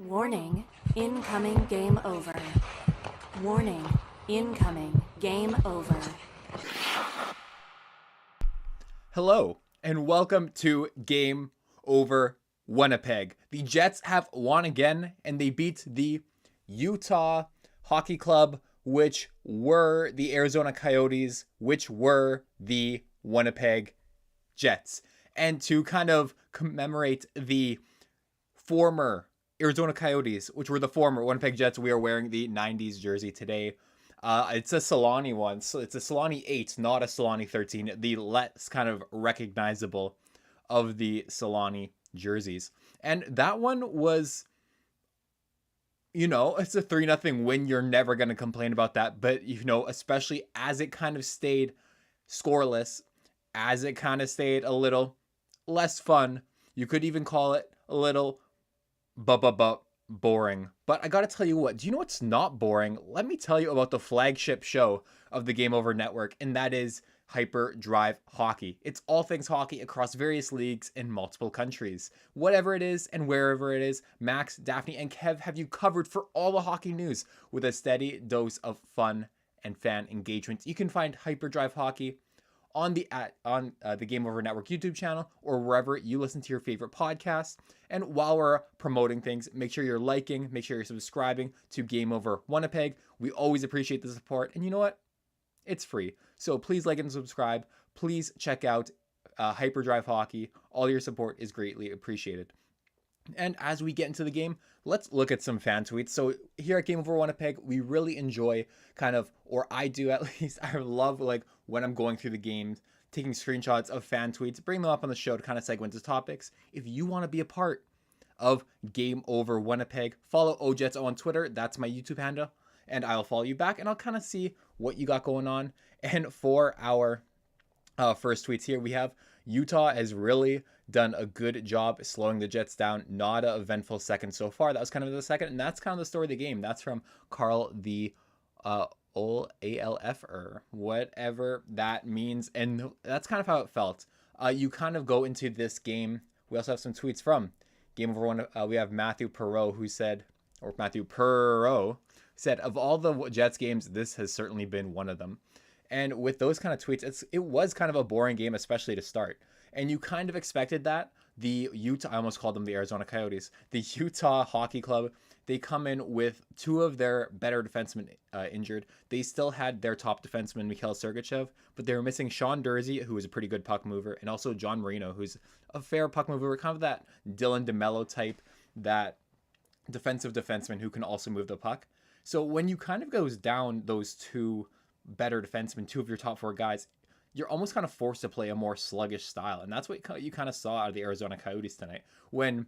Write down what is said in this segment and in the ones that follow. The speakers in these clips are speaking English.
Warning, incoming game over. Warning, incoming game over. Hello, and welcome to Game Over Winnipeg. The Jets have won again, and they beat the Utah Hockey Club, which were the Arizona Coyotes, which were the Winnipeg Jets. And to kind of commemorate the former Arizona Coyotes, which were the former Winnipeg Jets, we are wearing the 90s jersey today. It's a Solani one, so it's a Solani 8, not a Solani 13, the less kind of recognizable of the Solani jerseys. And that one was, it's a 3-0 win. You're never going to complain about that. But, especially as it kind of stayed scoreless, as it kind of stayed a little less fun, you could even call it a little boring. But I gotta tell you what, do you know what's not boring? Let me tell you about the flagship show of the Game Over Network, and that is Hyperdrive Hockey. It's all things hockey across various leagues in multiple countries. Whatever it is and wherever it is, Max, Daphne, and Kev have you covered for all the hockey news with a steady dose of fun and fan engagement. You can find Hyperdrive Hockey on the Game Over Network YouTube channel or wherever you listen to your favorite podcasts. And while we're promoting things, make sure you're liking, make sure you're subscribing to Game Over Winnipeg. We always appreciate the support. And you know what? It's free. So please like and subscribe. Please check out Hyperdrive Hockey. All your support is greatly appreciated. And as we get into the game, let's look at some fan tweets. So here at Game Over Winnipeg, we really enjoy or I do at least, I love when I'm going through the games, taking screenshots of fan tweets, bring them up on the show to kind of segment the topics. If you want to be a part of Game Over Winnipeg, follow OJets on Twitter. That's my YouTube handle. And I'll follow you back and I'll kind of see what you got going on. And for our first tweets here, we have Utah has really done a good job slowing the Jets down. Not an eventful second so far. That was kind of the second, and that's kind of the story of the game. That's from Carl the ALF-er, whatever that means, and that's kind of how it felt. You kind of go into this game. We also have some tweets from Game Over One. We have Matthew Perot who said, of all the Jets games, this has certainly been one of them. And with those kind of tweets, it was kind of a boring game, especially to start. And you kind of expected that. I almost called them the Arizona Coyotes. The Utah Hockey Club, they come in with two of their better defensemen injured. They still had their top defenseman, Mikhail Sergachev, but they were missing Sean Dursey, who is a pretty good puck mover, and also John Marino, who's a fair puck mover, kind of that Dylan DeMello type, that defensive defenseman who can also move the puck. So when you kind of goes down those two better defensemen, two of your top four guys, you're almost kind of forced to play a more sluggish style. And that's what you kind of saw out of the Arizona Coyotes tonight. When,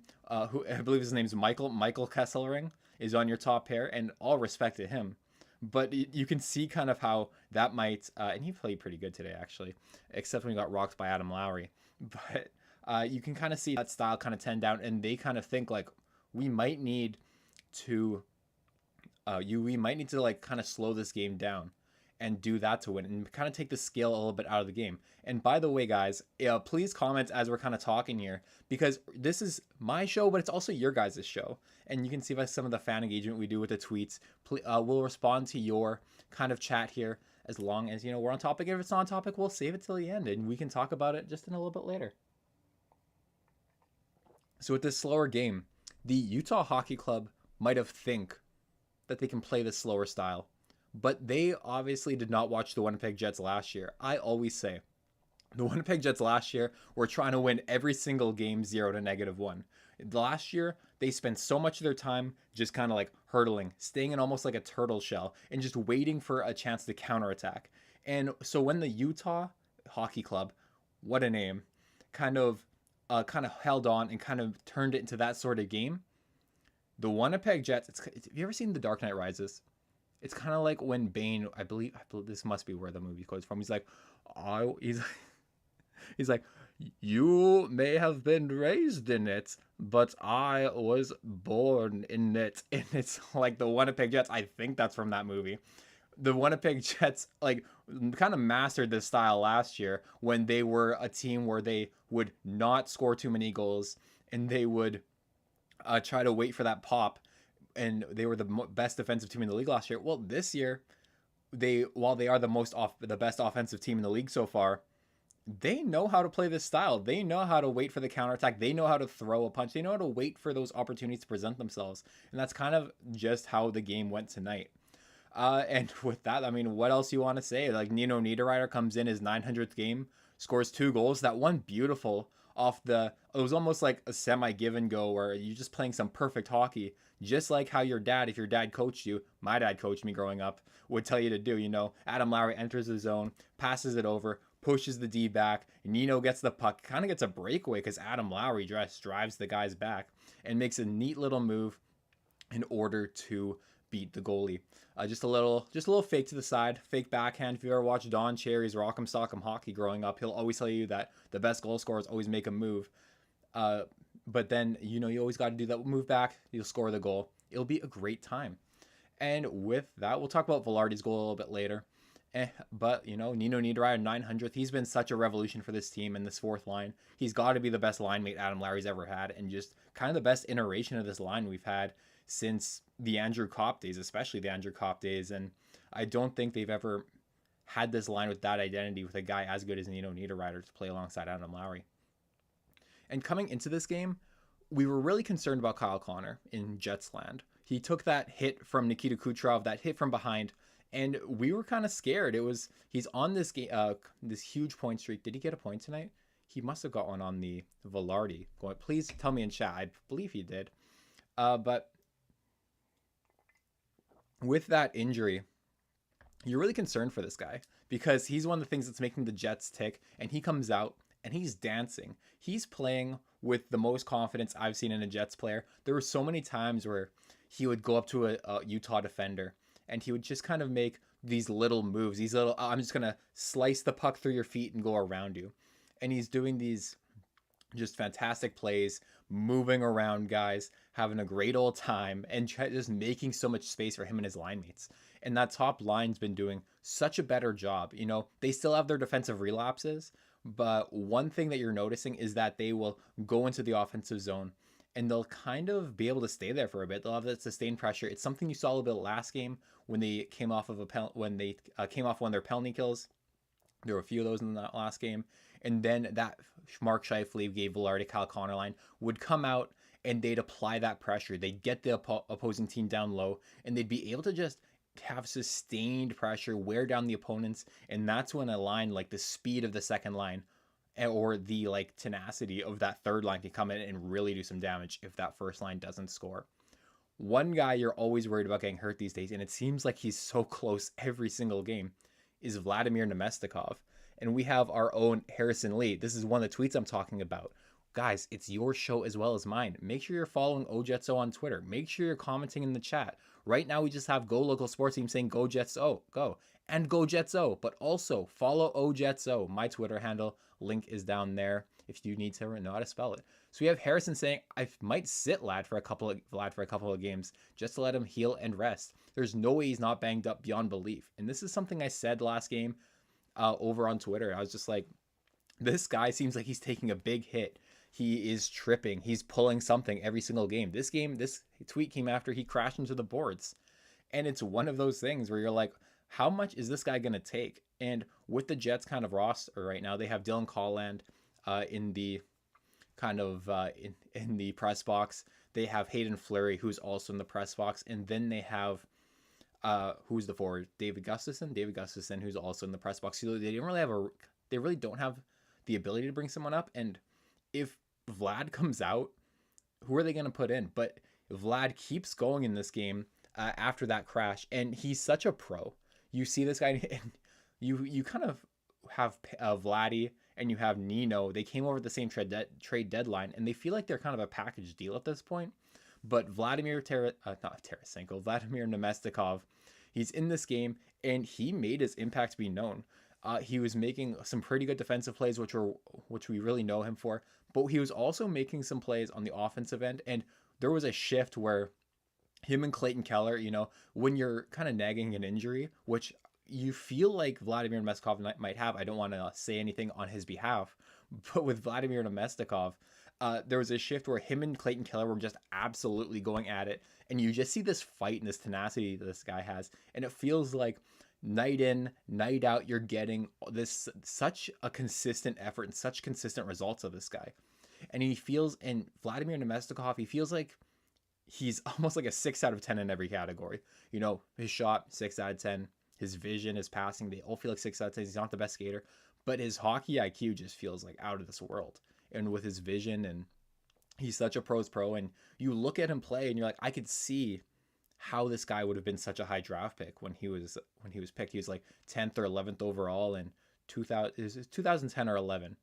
who I believe his name's Michael Kesselring is on your top pair, and all respect to him. But you can see kind of how that might, and he played pretty good today, actually, except when he got rocked by Adam Lowry. But you can kind of see that style kind of tend down, and they kind of think we might need to, kind of slow this game down and do that to win and kind of take the skill a little bit out of the game. And by the way, guys, please comment as we're kind of talking here, because this is my show, but it's also your guys' show. And you can see by some of the fan engagement we do with the tweets. We'll respond to your kind of chat here as long as, we're on topic. If it's not on topic, we'll save it till the end and we can talk about it just in a little bit later. So with this slower game, the Utah Hockey Club might have think that they can play this slower style, but they obviously did not watch the Winnipeg Jets last year. I always say the Winnipeg Jets last year were trying to win every single game 0 to -1. Last year, they spent so much of their time just kind of hurtling, staying in almost like a turtle shell and just waiting for a chance to counterattack. And so when the Utah Hockey Club, what a name, kind of held on and kind of turned it into that sort of game, the Winnipeg Jets, have you ever seen The Dark Knight Rises? It's kind of like when Bane, I believe this must be where the movie goes from. He's like, he's like, you may have been raised in it, but I was born in it. And it's like the Winnipeg Jets. I think that's from that movie. The Winnipeg Jets kind of mastered this style last year when they were a team where they would not score too many goals and they would try to wait for that pop, and they were the best defensive team in the league last year. Well, this year, while they are the best offensive team in the league so far, they know how to play this style. They know how to wait for the counterattack. They know how to throw a punch. They know how to wait for those opportunities to present themselves. And that's kind of just how the game went tonight. And with that, I mean, what else you want to say? Like, Nino Niederreiter comes in his 900th game, scores 2 goals. That one beautiful it was almost like a semi give and go where you're just playing some perfect hockey, just like how if your dad coached you, my dad coached me growing up, would tell you to do. Adam Lowry enters the zone, passes it over, pushes the D back. Nino gets the puck, kind of gets a breakaway because Adam Lowry drives the guys back and makes a neat little move in order to beat the goalie. Just a little fake to the side, fake backhand. If you ever watched Don Cherry's Rock'em Sock'em Hockey growing up, he'll always tell you that the best goal scorers always make a move. But then, you always got to do that move back. You'll score the goal. It'll be a great time. And with that, we'll talk about Velarde's goal a little bit later. But, Nino Niederreiter, 900th, he's been such a revolution for this team in this fourth line. He's got to be the best line mate Adam Lowry's ever had, and just kind of the best iteration of this line we've had since the Andrew Kopp days, especially the Andrew Kopp days. And I don't think they've ever had this line with that identity with a guy as good as Nino Niederreiter to play alongside Adam Lowry. And coming into this game, we were really concerned about Kyle Connor in Jets land. He took that hit from Nikita Kucherov, that hit from behind, and we were kind of scared. He's on this game, this huge point streak. Did he get a point tonight? He must have got one on the Velarde. Please tell me in chat. I believe he did. But with that injury, you're really concerned for this guy because he's one of the things that's making the Jets tick, and he comes out and he's dancing. He's playing with the most confidence I've seen in a Jets player. There were so many times where he would go up to a Utah defender and he would just kind of make these little moves, I'm just going to slice the puck through your feet and go around you. And he's doing these just fantastic plays, moving around guys, having a great old time, and just making so much space for him and his line mates. And that top line's been doing such a better job. They still have their defensive relapses, but one thing that you're noticing is that they will go into the offensive zone and they'll kind of be able to stay there for a bit. They'll have that sustained pressure. It's something you saw a little bit last game when they came off of when they came off one of their penalty kills. There were a few of those in that last game. And then that Mark Scheifele, Gabe Valard, Kyle Connor line would come out and they'd apply that pressure. They'd get the opposing team down low and they'd be able to just have sustained pressure, wear down the opponents. And that's when a line like the speed of the second line or the tenacity of that third line can come in and really do some damage if that first line doesn't score. One guy you're always worried about getting hurt these days, and it seems like he's so close every single game, is Vladimir Nemestikov. And we have our own Harrison Lee. This is one of the tweets I'm talking about. Guys, it's your show as well as mine. Make sure you're following OJetso on Twitter. Make sure you're commenting in the chat. Right now, we just have Go Local Sports Team saying Go Jetso, go. And Go Jetso, but also follow OJetso, my Twitter handle. Link is down there if you need to know how to spell it. So we have Harrison saying, I might sit Vlad for a couple of games just to let him heal and rest. There's no way he's not banged up beyond belief. And this is something I said last game over on Twitter. I was just like, this guy seems like he's taking a big hit. He is tripping. He's pulling something every single game. This tweet came after he crashed into the boards. And it's one of those things where you're like, how much is this guy going to take? And with the Jets kind of roster right now, they have Dylan Colland in the kind of in the press box. They have Hayden Fleury, who's also in the press box. And then they have, who's the forward? David Gustafson, who's also in the press box. So they really don't have the ability to bring someone up. And if Vlad comes out, who are they going to put in? But Vlad keeps going in this game after that crash, and he's such a pro. You see this guy, and you kind of have Vladdy and you have Nino. They came over at the same trade deadline, and they feel like they're kind of a package deal at this point. But Vladimir Nemestikov, he's in this game, and he made his impact be known. He was making some pretty good defensive plays, which we really know him for. But he was also making some plays on the offensive end, and there was a shift where him and Clayton Keller, when you're kind of nagging an injury, which you feel like Vladimir Nemestikov might have. I don't want to say anything on his behalf, but with Vladimir Nemestikov, there was a shift where him and Clayton Keller were just absolutely going at it, and you just see this fight and this tenacity that this guy has, and it feels like night in, night out, you're getting this such a consistent effort and such consistent results of this guy. And he feels, and Vladimir Nemestikov, he feels like he's almost like a 6 out of 10 in every category. You know, his shot, 6 out of 10. His vision, his passing, they all feel like 6 out of 10. He's not the best skater, but his hockey IQ just feels like out of this world. And with his vision, and he's such a pro's pro, and you look at him play and you're like, I could see how this guy would have been such a high draft pick when he was picked. He was like 10th or 11th overall in 2010 or 11.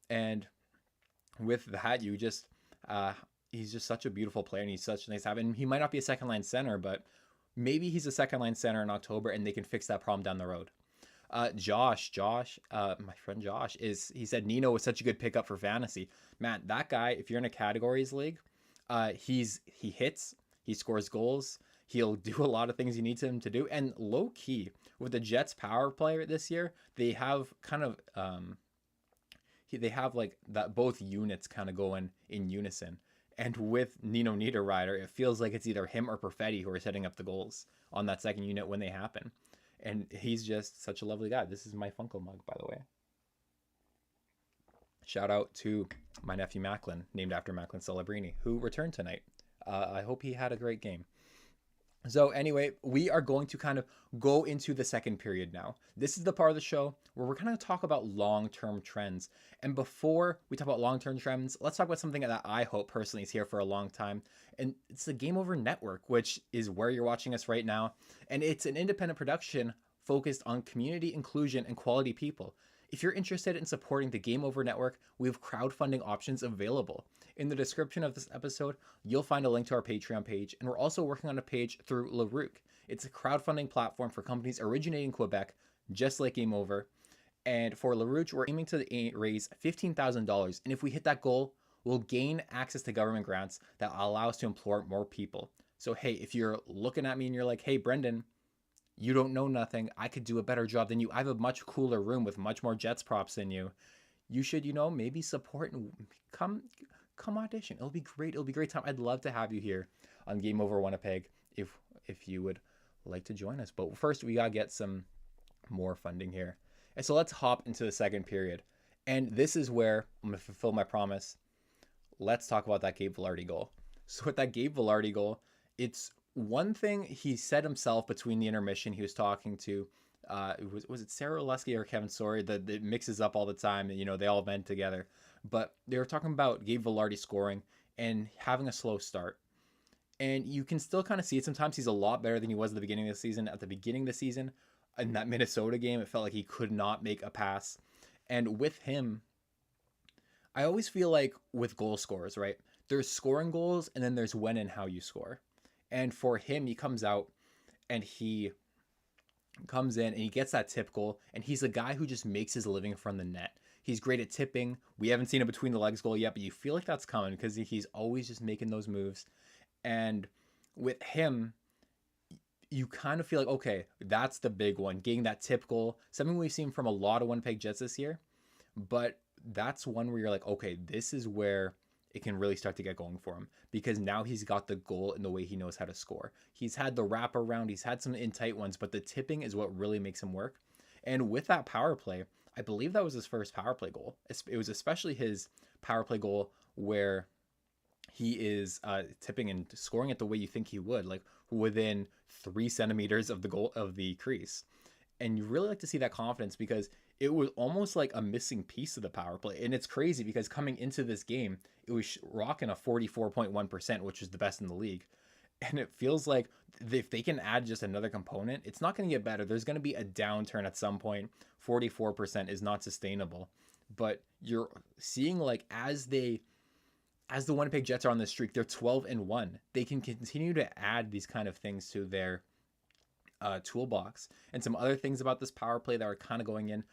And with that, you just he's just such a beautiful player, and he's such a nice have. And he might not be a second line center, but maybe he's a second line center in October, and they can fix that problem down the road. Josh, my friend Josh, he said Nino was such a good pickup for fantasy. Man, that guy, if you're in a categories league, he hits, he scores goals, he'll do a lot of things you need him to do. And low key, with the Jets power play this year, they have kind of they have like that both units kind of going in unison. And with Nino Niederreiter, it feels like it's either him or Perfetti who are setting up the goals on that second unit when they happen. And he's just such a lovely guy. This is my Funko mug, by the way. Shout out to my nephew Macklin, named after Macklin Celebrini, who returned tonight. I hope he had a great game. So anyway, we are going to kind of go into the second period now. This is the part of the show where we're going to talk about long-term trends. And before we talk about long-term trends, let's talk about something that I hope personally is here for a long time. And it's the Game Over Network, which is where you're watching us right now. And it's an independent production focused on community inclusion and quality people. If you're interested in supporting the Game Over Network, we have crowdfunding options available. In the description of this episode, you'll find a link to our Patreon page, and we're also working on a page through Lowry. It's a crowdfunding platform for companies originating in Quebec, just like Game Over. And for Lowry, we're aiming to raise $15,000, and if we hit that goal, we'll gain access to government grants that allow us to employ more people. So hey, if you're looking at me and you're like, hey, Brendan, you don't know nothing, I could do a better job than you, I have a much cooler room with much more Jets props than you, you should, maybe support and come audition. It'll be great. It'll be a great time. I'd love to have you here on Game Over Winnipeg if you would like to join us. But first, we gotta get some more funding here. And so let's hop into the second period. And this is where I'm gonna fulfill my promise. Let's talk about that Gabe Valard goal. So with that Gabe Valard goal, it's one thing he said himself between the intermission. He was talking to, was it Sarah Oleski or Kevin Sorey that mixes up all the time, and they all vent together. But they were talking about Gabe Valard scoring and having a slow start. And you can still kind of see it. Sometimes he's a lot better than he was at the beginning of the season. At the beginning of the season, in that Minnesota game, it felt like he could not make a pass. And with him, I always feel like with goal scorers, right? There's scoring goals, and then there's when and how you score. And for him, he comes out and he comes in and he gets that tip goal, and he's a guy who just makes his living from the net. He's great at tipping. We haven't seen a between the legs goal yet, but you feel like that's coming because he's always just making those moves. And with him, you kind of feel like, okay, that's the big one, getting that tip goal, something we've seen from a lot of Winnipeg Jets this year. But that's one where you're like, okay, this is where it can really start to get going for him, because now he's got the goal in the way he knows how to score. He's had the wrap around, he's had some in tight ones, but the tipping is what really makes him work. And with that power play, I believe that was his first power play goal. It was especially his power play goal where he is tipping and scoring it the way you think he would, like within 3 centimeters of the goal of the crease. And you really like to see that confidence, because it was almost like a missing piece of the power play. And it's crazy because coming into this game, it was rocking a 44.1%, which is the best in the league. And it feels like if they can add just another component, it's not going to get better. There's going to be a downturn at some point. 44% is not sustainable. But you're seeing, like, as the Winnipeg Jets are on this streak, they're 12-1. They can continue to add these kind of things to their toolbox. And some other things about this power play that are kind of going in.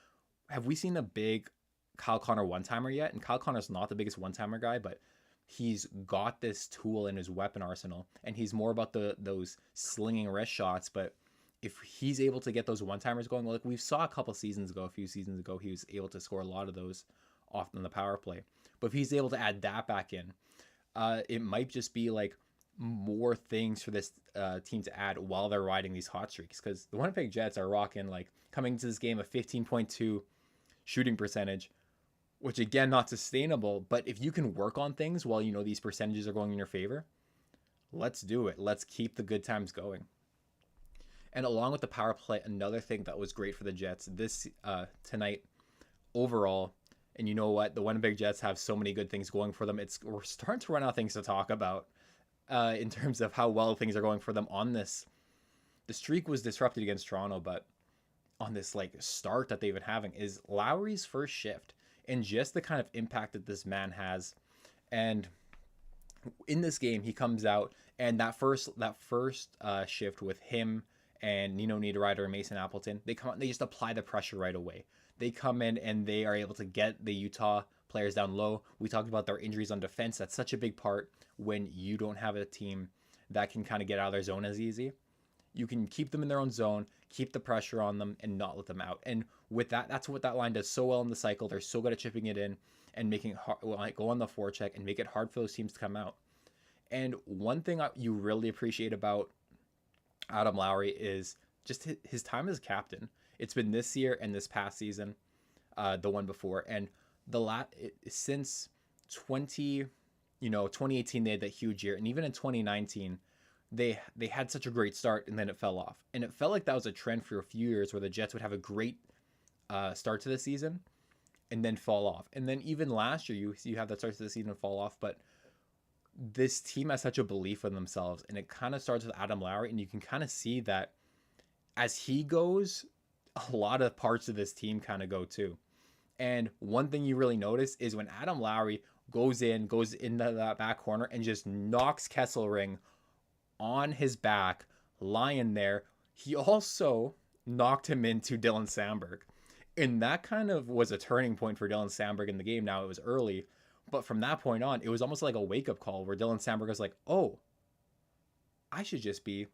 Have we seen a big Kyle Connor one-timer yet? And Kyle Connor's not the biggest one-timer guy, but he's got this tool in his weapon arsenal, and he's more about those slinging wrist shots. But if he's able to get those one-timers going, like we saw a few seasons ago, he was able to score a lot of those off on the power play. But if he's able to add that back in, it might just be like more things for this team to add while they're riding these hot streaks. Because the Winnipeg Jets are rocking, like, coming into this game, a 15.2 shooting percentage, which again, not sustainable. But if you can work on things while you know these percentages are going in your favor, let's do it. Let's keep the good times going. And along with the power play, another thing that was great for the Jets this tonight overall, and you know what? The Winnipeg Jets have so many good things going for them. We're starting to run out of things to talk about in terms of how well things are going for them on this. The streak was disrupted against Toronto, but on this like start that they've been having is Lowry's first shift and just the kind of impact that this man has. And in this game, he comes out, and that first shift with him and Nino Niederreiter and Mason Appleton, they come out and they just apply the pressure right away. They come in and they are able to get the Utah players down low. We talked about their injuries on defense. That's such a big part when you don't have a team that can kind of get out of their zone as easy. You can keep them in their own zone, keep the pressure on them, and not let them out. And with that, that's what that line does so well in the cycle. They're so good at chipping it in and making it hard, like go on the forecheck and make it hard for those teams to come out. And one thing you really appreciate about Adam Lowry is just his time as captain. It's been this year and this past season, the one before, and since 2018 they had that huge year, and even in 2019 they had such a great start and then it fell off, and it felt like that was a trend for a few years where the Jets would have a great start to the season and then fall off, and then even last year you have that start to the season and fall off. But this team has such a belief in themselves, and it kind of starts with Adam Lowry, and you can kind of see that as he goes, a lot of parts of this team kind of go too. And one thing you really notice is when Adam Lowry goes into that back corner and just knocks Kesselring on his back, lying there, he also knocked him into Dylan Samberg. And that kind of was a turning point for Dylan Samberg in the game. Now, it was early, but from that point on, it was almost like a wake-up call where Dylan Samberg was like, oh, I should just be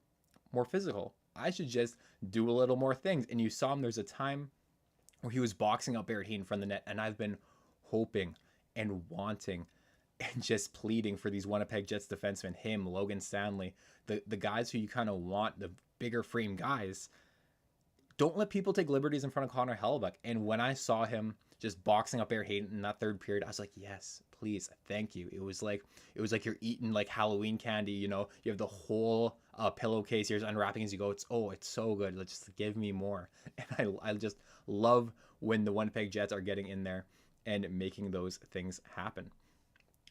more physical. I should just do a little more things. And you saw him, there's a time where he was boxing out Barrett Hayton from the net, and I've been hoping and wanting and just pleading for these Winnipeg Jets defensemen, him, Logan Stanley, the guys who you kind of want, the bigger frame guys. Don't let people take liberties in front of Connor Hellebuyck. And when I saw him just boxing up Barrett Hayton in that third period, I was like, yes, please, thank you. It was like you're eating like Halloween candy, you know, you have the whole pillowcase, you're unwrapping as you go. It's so good. Let's just give me more. And I just love when the Winnipeg Jets are getting in there and making those things happen.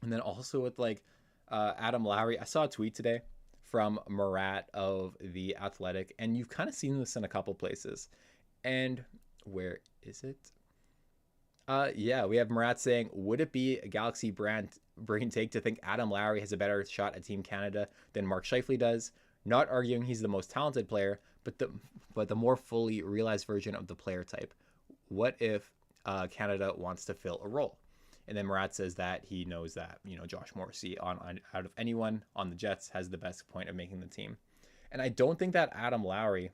And then also with like Adam Lowry, I saw a tweet today from Murat of The Athletic, and you've kind of seen this in a couple places. And where is it? Yeah, we have Murat saying, would it be a Galaxy brain take to think Adam Lowry has a better shot at Team Canada than Mark Scheifele does? Not arguing he's the most talented player, but the more fully realized version of the player type. What if Canada wants to fill a role? And then Murat says that he knows that, you know, Josh Morrissey out of anyone on the Jets has the best point of making the team. And I don't think that Adam Lowry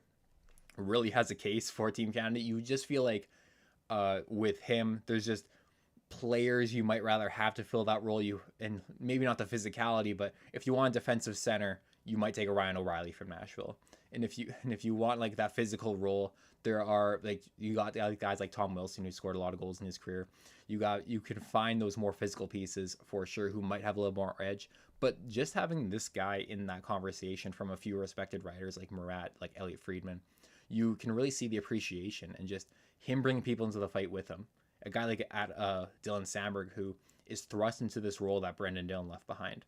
really has a case for Team Canada. You just feel like with him, there's just players you might rather have to fill that role. And maybe not the physicality, but if you want a defensive center, you might take a Ryan O'Reilly from Nashville. And if you want like that physical role, there are like you got guys like Tom Wilson who scored a lot of goals in his career. You can find those more physical pieces for sure who might have a little more edge. But just having this guy in that conversation from a few respected writers like Murat, like Elliot Friedman, you can really see the appreciation and just him bringing people into the fight with him. A guy like Dylan Samberg who is thrust into this role that Brendan Dillon left behind.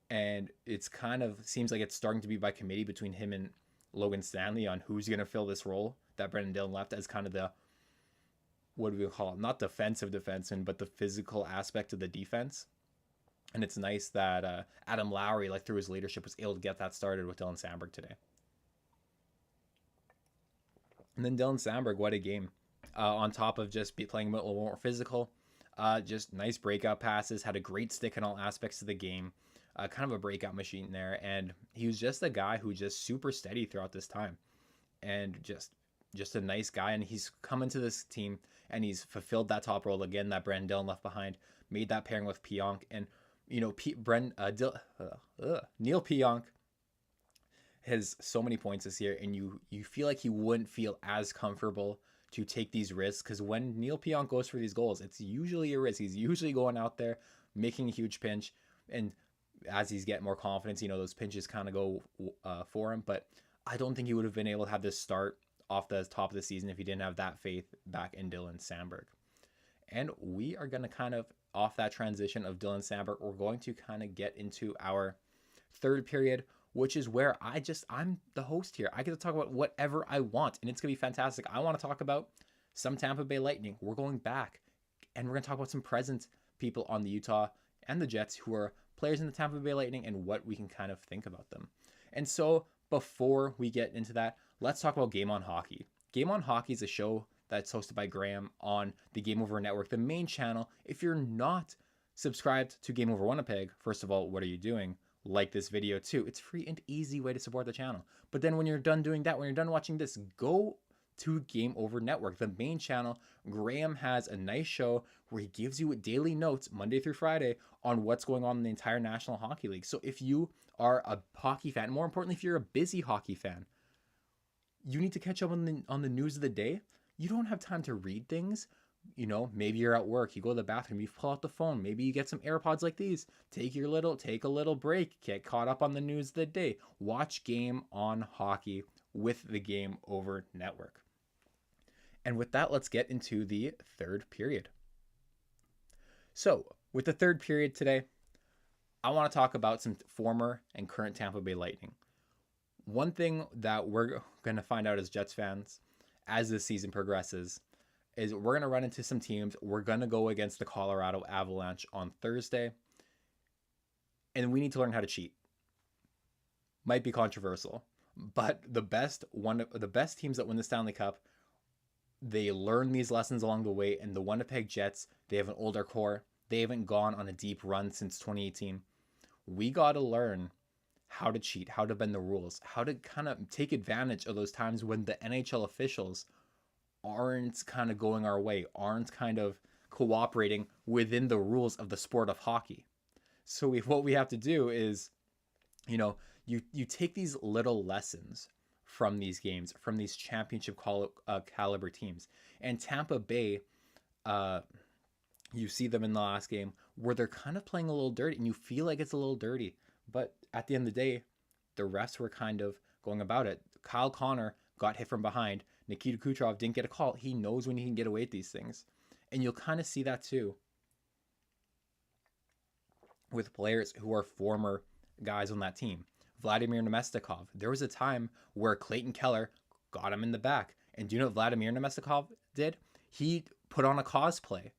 And it's kind of seems like it's starting to be by committee between him and Logan Stanley on who's going to fill this role that Brendan Dillon left as kind of the, what do we call it? Not defensive defenseman, but the physical aspect of the defense. And it's nice that Adam Lowry, like through his leadership, was able to get that started with Dylan Samberg today. And then Dylan Samberg, what a game. On top of just playing a little more physical, just nice breakout passes, had a great stick in all aspects of the game. Kind of a breakout machine there, and he was just a guy who just super steady throughout this time, and just a nice guy. And he's come into this team and he's fulfilled that top role again that Brendan Dillon left behind. made that pairing with Pionk. And, Neil Pionk has so many points this year, and you feel like he wouldn't feel as comfortable to take these risks, because when Neil Pionk goes for these goals, it's usually a risk. He's usually going out there making a huge pinch, and as he's getting more confidence, those pinches kind of go for him. But I don't think he would have been able to have this start off the top of the season if he didn't have that faith back in Dylan Samberg. And we are going to kind of, off that transition of Dylan Samberg, we're going to kind of get into our third period, which is where I'm the host here. I get to talk about whatever I want, and it's going to be fantastic. I want to talk about some Tampa Bay Lightning. We're going back, and we're going to talk about some present people on the Utah and the Jets who are players in the Tampa Bay Lightning and what we can kind of think about them. And so before we get into that, let's talk about Game on Hockey. Game on Hockey is a show that's hosted by Graham on the Game Over Network, the main channel. If you're not subscribed to Game Over Winnipeg, first of all, what are you doing? Like this video too. It's free and easy way to support the channel. But then when you're done doing that, when you're done watching this, go to Game Over Network, the main channel. Graham has a nice show where he gives you daily notes Monday through Friday on what's going on in the entire National Hockey League. So if you are a hockey fan, more importantly, if you're a busy hockey fan, you need to catch up on the news of the day. You don't have time to read things. Maybe you're at work, you go to the bathroom, you pull out the phone, maybe you get some AirPods like these, take a little break, get caught up on the news of the day, watch Game on Hockey with the Game Over Network. And with that, let's get into the third period. So with the third period today, I want to talk about some former and current Tampa Bay Lightning. One thing that we're going to find out as Jets fans as the season progresses is we're going to run into some teams. We're going to go against the Colorado Avalanche on Thursday, and we need to learn how to cheat. Might be controversial, but the best teams that win the Stanley Cup, they learn these lessons along the way. And the Winnipeg Jets, they have an older core. They haven't gone on a deep run since 2018. We got to learn how to cheat, how to bend the rules, how to kind of take advantage of those times when the NHL officials aren't kind of going our way, aren't kind of cooperating within the rules of the sport of hockey. So what we have to do is, you take these little lessons from these games, from these championship caliber teams. And Tampa Bay, you see them in the last game where they're kind of playing a little dirty, and you feel like it's a little dirty. But at the end of the day, the refs were kind of going about it. Kyle Connor got hit from behind. Nikita Kucherov didn't get a call. He knows when he can get away with these things. And you'll kind of see that too with players who are former guys on that team. Vladimir Nemestikov. There was a time where Clayton Keller got him in the back. And do you know what Vladimir Nemestikov did? He put on a cosplay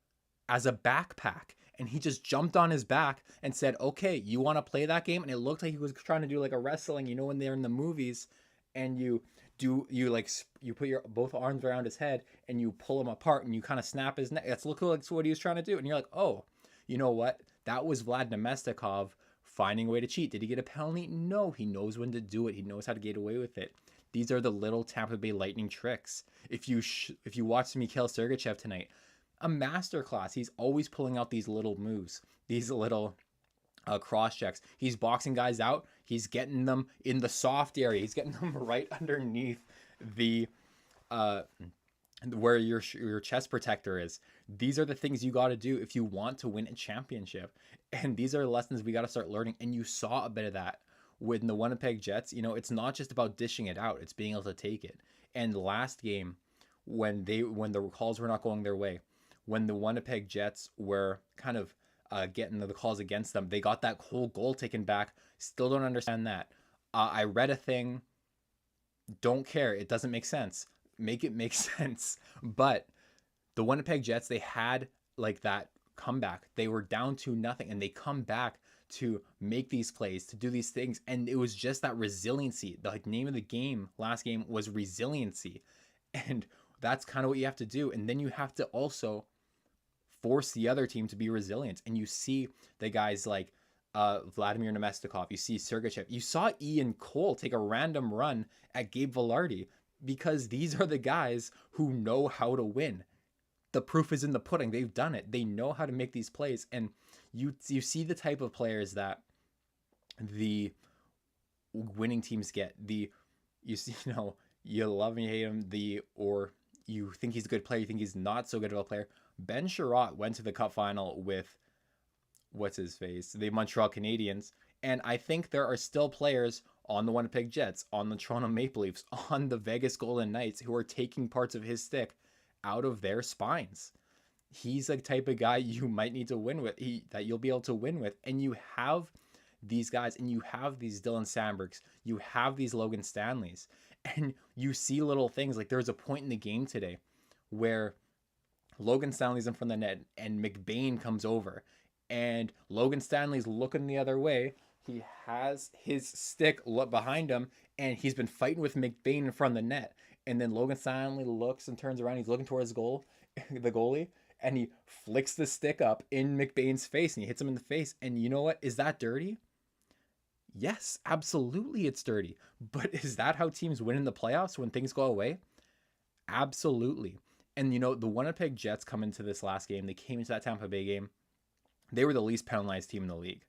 as a backpack. And he just jumped on his back and said, okay, you want to play that game? And it looked like he was trying to do like a wrestling, when they're in the movies and you put your both arms around his head and you pull him apart and you kind of snap his neck. That's look like what he was trying to do. And you're like, oh, you know what? That was Vlad Nemestikov finding a way to cheat. Did he get a penalty? No, he knows when to do it. He knows how to get away with it. These are the little Tampa Bay Lightning tricks. If you watch Mikhail Sergachev tonight, a masterclass. He's always pulling out these little moves, these little cross checks. He's boxing guys out. He's getting them in the soft area. He's getting them right underneath the where your chest protector is. These are the things you got to do if you want to win a championship. And these are lessons we got to start learning. And you saw a bit of that with the Winnipeg Jets. It's not just about dishing it out. It's being able to take it. And the last game, when the calls were not going their way, when the Winnipeg Jets were kind of getting the calls against them, they got that whole goal taken back. Still don't understand that. I read a thing. Don't care. It doesn't make sense. Make it make sense. But the Winnipeg Jets, they had like that comeback. They were down to nothing, and they come back to make these plays, to do these things. And it was just that resiliency. The name of the game last game was resiliency. And that's kind of what you have to do. And then you have to also force the other team to be resilient. And you see the guys like Vladimir Nemestikov, you see Sergachev, you saw Ian Cole take a random run at Gabe Valard, because these are the guys who know how to win. the proof is in the pudding. They've done it. They know how to make these plays. And you see the type of players that the winning teams get. You see, you love him, you hate him, or you think he's a good player, you think he's not so good of a player. Ben Sherratt went to the Cup final with the Montreal Canadiens, and I think there are still players on the Winnipeg Jets, on the Toronto Maple Leafs, on the Vegas Golden Knights who are taking parts of his stick out of their spines. He's a type of guy you might need to win with, that you'll be able to win with, and you have these guys, and you have these Dylan Sambergs, you have these Logan Stanleys, and you see little things. Like there's a point in the game today where Logan Stanley's in front of the net and McBain comes over and Logan Stanley's looking the other way. He has his stick behind him and he's been fighting with McBain in front of the net. And then Logan Stanley looks and turns around. He's looking towards the goalie, and he flicks the stick up in McBain's face and he hits him in the face. And you know what? Is that dirty? Yes, absolutely it's dirty. But is that how teams win in the playoffs when things go away? Absolutely. And the Winnipeg Jets come into this last game. They came into that Tampa Bay game. They were the least penalized team in the league.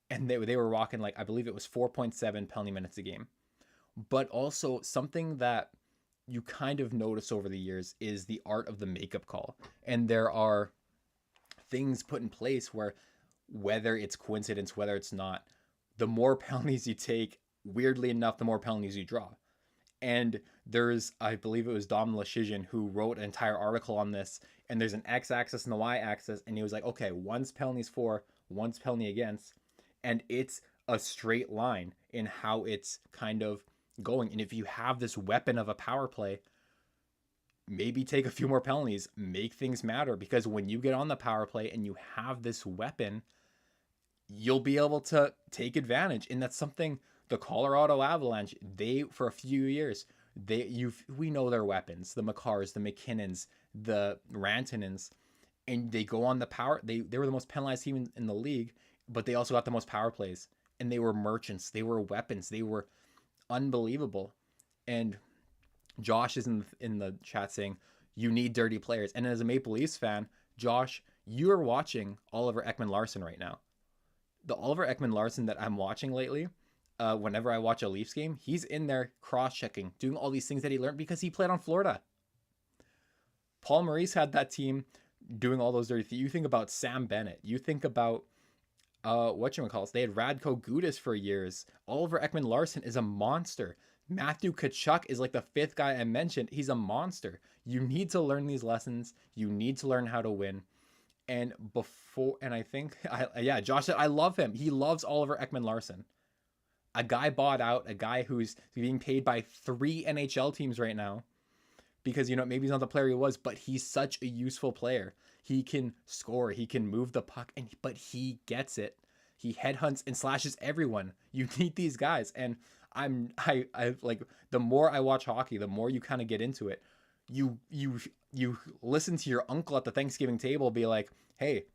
And they were rocking, I believe it was 4.7 penalty minutes a game. But also something that you kind of notice over the years is the art of the makeup call. And there are things put in place where, whether it's coincidence, whether it's not, the more penalties you take, weirdly enough, the more penalties you draw. And there's, I believe it was Dom Lashizian who wrote an entire article on this, and there's an x-axis and the y-axis, and he was like, okay, one's penalties for, one's penalty against, and it's a straight line in how it's kind of going. And if you have this weapon of a power play, maybe take a few more penalties, make things matter, because when you get on the power play and you have this weapon, you'll be able to take advantage. And that's something the Colorado Avalanche, for a few years, we know their weapons, the Makars, the McKinnons, the Rantanens, and they go on the power. They were the most penalized team in the league, but they also got the most power plays, and they were merchants. They were weapons. They were unbelievable. And Josh is in the chat saying, you need dirty players. And as a Maple Leafs fan, Josh, you are watching Oliver Ekman-Larsson right now. The Oliver Ekman-Larsson that I'm watching lately, whenever I watch a Leafs game, he's in there cross-checking, doing all these things that he learned because he played on Florida. Paul Maurice had that team doing all those dirty things. You think about Sam Bennett. You think about, they had Radko Gudas for years. Oliver Ekman-Larsson is a monster. Matthew Tkachuk is like the fifth guy I mentioned. He's a monster. You need to learn these lessons. You need to learn how to win. I think, Josh said, I love him. He loves Oliver Ekman-Larsson. A guy bought out, a guy who's being paid by 3 NHL teams right now because, maybe he's not the player he was, but he's such a useful player. He can score, he can move the puck, but he gets it. He headhunts and slashes everyone. You need these guys. And I like, the more I watch hockey, the more you kind of get into it. You listen to your uncle at the Thanksgiving table be like, hey,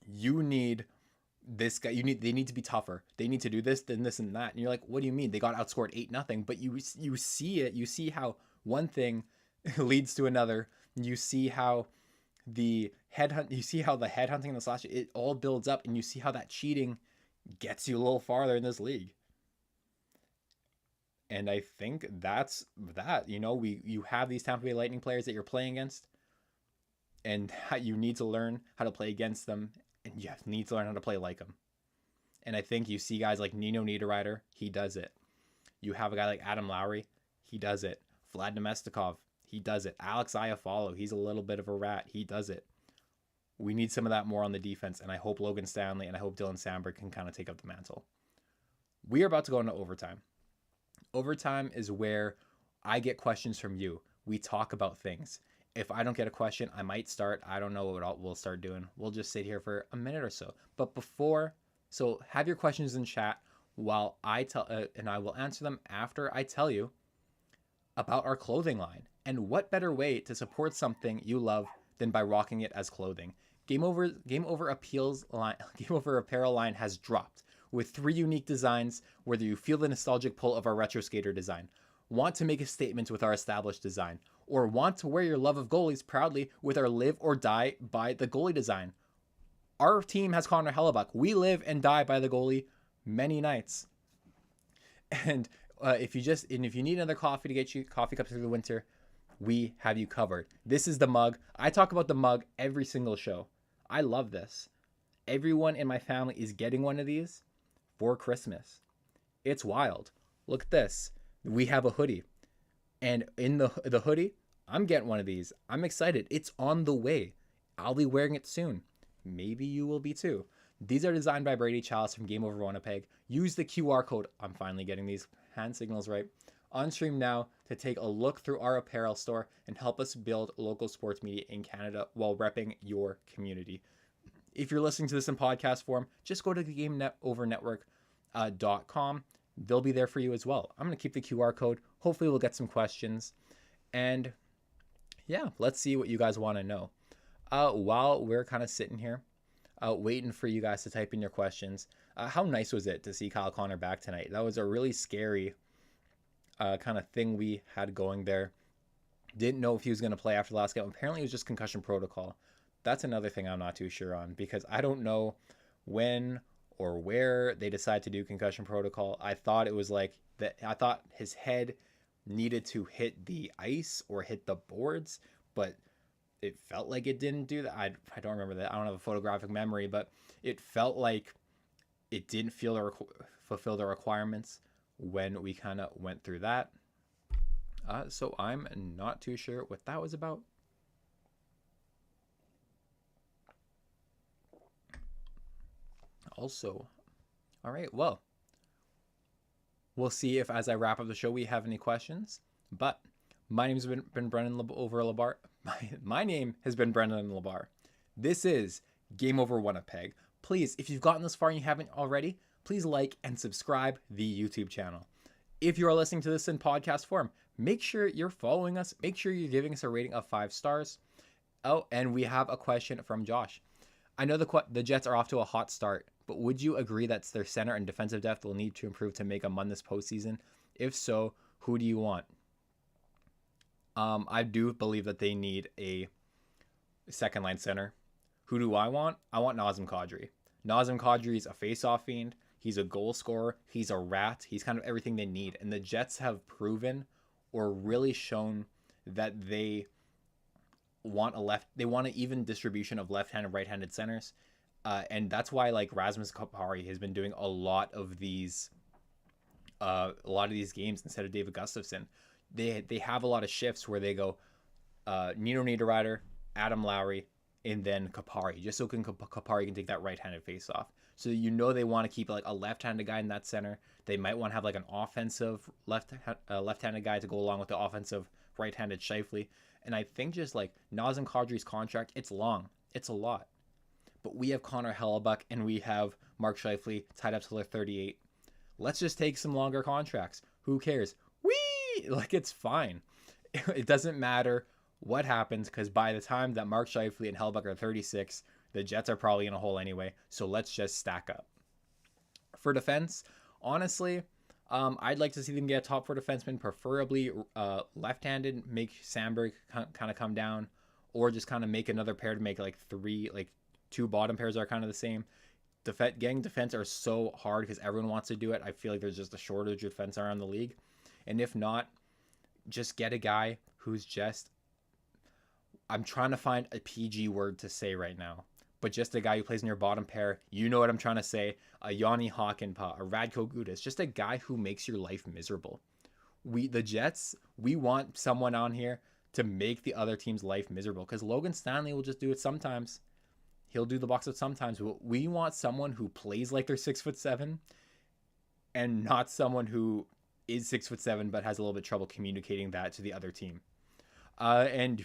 you need this guy, they need to be tougher. They need to do this, then this and that. And you're like, what do you mean? They got outscored 8-0. But you see it. You see how one thing leads to another. You see how the headhunting and the slashing, it all builds up, and you see how that cheating gets you a little farther in this league. And I think that's that. You have these Tampa Bay Lightning players that you're playing against, and you need to learn how to play against them, and you need to learn how to play like them. And I think you see guys like Nino Niederreiter, he does it. You have a guy like Adam Lowry, he does it. Vlad Nemestikov, he does it. Alex Iafallo, he's a little bit of a rat, he does it. We need some of that more on the defense, and I hope Logan Stanley and I hope Dylan Samberg can kind of take up the mantle. We are about to go into overtime. Overtime is where I get questions from you. We talk about things. If I don't get a question, I might start. I don't know what we'll start doing. We'll just sit here for a minute or so. But so have your questions in chat while I tell, and I will answer them after I tell you about our clothing line. And what better way to support something you love than by rocking it as clothing? Game Over apparel line has dropped with 3 unique designs, whether you feel the nostalgic pull of our retro skater design. Want to make a statement with our established design, or want to wear your love of goalies proudly with our live or die by the goalie design. Our team has Connor Hellebuck. We live and die by the goalie many nights. And if you need another coffee to get you coffee cups through the winter, we have you covered. This is the mug. I talk about the mug every single show. I love this. Everyone in my family is getting one of these for Christmas. It's wild. Look at this. We have a hoodie. And in the hoodie, I'm getting one of these. I'm excited. It's on the way. I'll be wearing it soon. Maybe you will be too. These are designed by Brady Chalice from Game Over Winnipeg. Use the QR code. I'm finally getting these hand signals right. On stream now to take a look through our apparel store and help us build local sports media in Canada while repping your community. If you're listening to this in podcast form, just go to the GameOverNetwork.com. They'll be there for you as well. I'm going to keep the QR code. Hopefully we'll get some questions. And yeah, let's see what you guys want to know. While we're kind of sitting here, waiting for you guys to type in your questions, how nice was it to see Kyle Connor back tonight? That was a really scary kind of thing we had going there. Didn't know if he was going to play after the last game. Apparently it was just concussion protocol. That's another thing I'm not too sure on, because I don't know when or where they decide to do concussion protocol. I thought it was like that. I thought his head needed to hit the ice or hit the boards, but it felt like it didn't do that. I don't remember that. I don't have a photographic memory, but it felt like it didn't fulfill the requirements when we kind of went through that. So I'm not too sure what that was about. Also, all right, well, we'll see if as I wrap up the show we have any questions. But my name's been Brendan Labarre. My name has been Brendan Labarre. This is Game Over Winnipeg. Please, if you've gotten this far and you haven't already, please like and subscribe the YouTube channel. If you are listening to this in podcast form, make sure you're following us. Make sure you're giving us a rating of 5 stars. Oh, and we have a question from Josh. I know the Jets are off to a hot start, but would you agree that their center and defensive depth will need to improve to make a run this postseason? If so, who do you want? I do believe that they need a second line center. Who do I want? I want Nazem Kadri. Nazem Kadri is a face-off fiend. He's a goal scorer. He's a rat. He's kind of everything they need. And the Jets have proven or really shown that they want an even distribution of left-handed, right-handed centers. And that's why like Rasmus Kupari has been doing a lot of these games instead of David Gustafsson. They have a lot of shifts where they go Nino Niederreiter, Adam Lowry, and then Kupari, just so Kupari can take that right-handed face-off. So they want to keep like a left-handed guy in that center. They might want to have like an offensive left-handed guy to go along with the offensive right-handed Scheifele. And I think just like Nazem Kadri's contract, it's long. It's a lot. But we have Connor Hellebuck and we have Mark Scheifele tied up till they're 38. Let's just take some longer contracts. Who cares? Like, it's fine. It doesn't matter what happens, because by the time that Mark Scheifele and Hellebuck are 36, the Jets are probably in a hole anyway. So let's just stack up. For defense, honestly, I'd like to see them get a top 4 defenseman, preferably left-handed, make Sandberg kind of come down, or just kind of make another pair to make like 2 bottom pairs are kind of the same. Getting defense are so hard because everyone wants to do it. I feel like there's just a shortage of defense around the league. And if not, just get a guy who's just, I'm trying to find a PG word to say right now, but just a guy who plays in your bottom pair. You know what I'm trying to say. A Yanni Hakanpää, a Radko Gudas, just a guy who makes your life miserable. The Jets, we want someone on here to make the other team's life miserable, because Logan Stanley will just do it sometimes. He'll do the box out sometimes. We want someone who plays like they're 6'7", and not someone who is 6'7" but has a little bit of trouble communicating that to the other team. And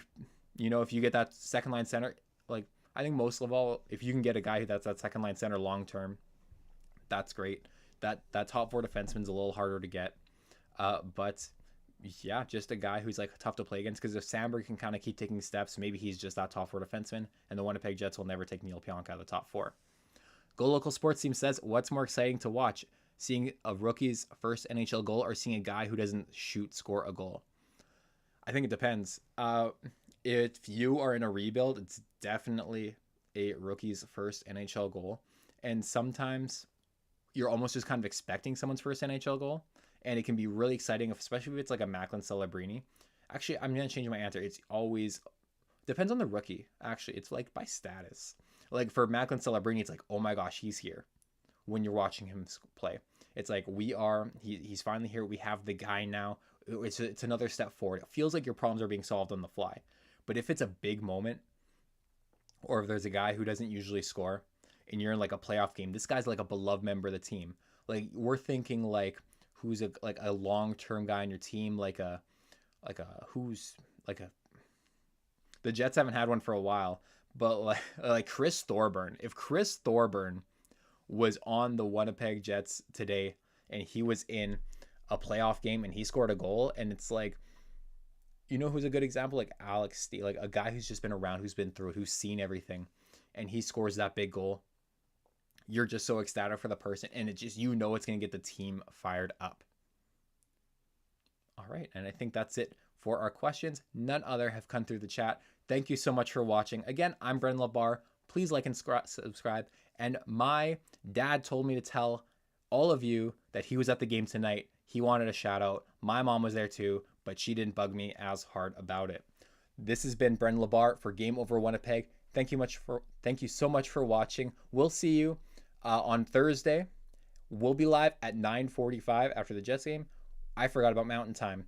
if you get that second line center, like I think most of all, if you can get a guy that's that second line center long term, that's great. That top 4 defenseman's a little harder to get, but yeah, just a guy who's like tough to play against, because if Sandberg can kind of keep taking steps, maybe he's just that top 4 defenseman, and the Winnipeg Jets will never take Neil Pionk out of the top 4. Go Local Sports Team says, what's more exciting to watch, Seeing a rookie's first NHL goal or seeing a guy who doesn't score a goal? I think it depends. If you are in a rebuild, it's definitely a rookie's first NHL goal. And sometimes you're almost just kind of expecting someone's first NHL goal. And it can be really exciting, especially if it's like a Macklin Celebrini. Actually, I'm going to change my answer. It's always depends on the rookie. Actually, it's like by status. Like for Macklin Celebrini, it's like, oh my gosh, he's here. When you're watching him play, it's like he's finally here. We have the guy now. It's another step forward. It feels like your problems are being solved on the fly. But if it's a big moment, or if there's a guy who doesn't usually score, and you're in like a playoff game, this guy's like a beloved member of the team. Like we're thinking like who's a long-term guy on your team, the Jets haven't had one for a while, but like Chris Thorburn. If Chris Thorburn was on the Winnipeg Jets today and he was in a playoff game and he scored a goal, and it's like, you know who's a good example? Like Alex Stee, like a guy who's just been around, who's been through it, who's seen everything, and he scores that big goal. You're just so ecstatic for the person, and it's going to get the team fired up. All right, and I think that's it for our questions. None other have come through the chat. Thank you so much for watching. Again, I'm Brendan Labarre. Please like and subscribe. And my dad told me to tell all of you that he was at the game tonight. He wanted a shout out. My mom was there too, but she didn't bug me as hard about it. This has been Brendan Labarre for Game Over Winnipeg. Thank you so much for watching. We'll see you on Thursday. We'll be live at 9:45 after the Jets game. I forgot about Mountain Time.